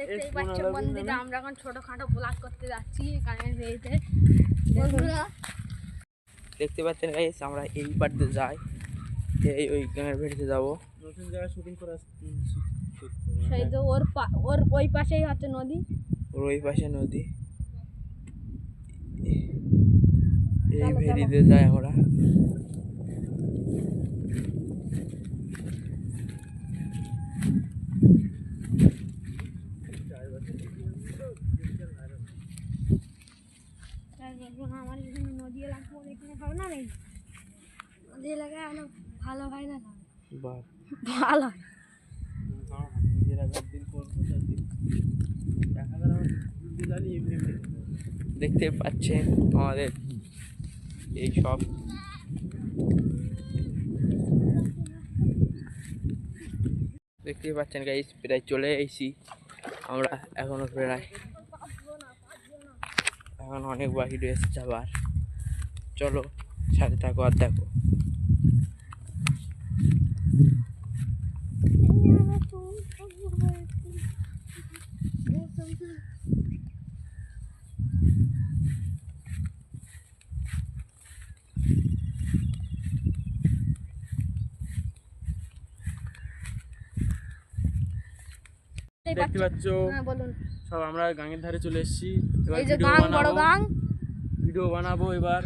দেখতেই পাচ্ছেন বন্ধুরা, আমরা এখন ছোটখাটো ব্লগ করতে যাচ্ছি কারেন্ট রয়েছে। দেখতে পাচ্ছেন গাইস, আমরা এই পাড়তে যাই, এই ওই গানের ভেড়িতে যাবো। নতুন জায়গায় শুটিং করা, সেই তো ওর ওই পাশেই হচ্ছে নদী, ওর ওই পাশে নদী। এই ভেড়িতে যাই আমরা। আমার এখানে নদী এলাকা, এখানে ভালো না নেই, নদী এলাকায় আলো ভালো হয় না, ভালো হয়। দেখতে পাচ্ছেন আমাদের এই সব দেখতে পাচ্ছেন গাইস, প্রায় চলে এসেছি আমরা। এখনো প্রায় এখন অনেক বাকি রয়েছে যাবার। চলো সাথে থাকো আর দেখো। দেখতে পাচ্ছ সব আমরা গাঙের ধারে চলে এসেছি। এবার ভিডিও বানাবো এবার।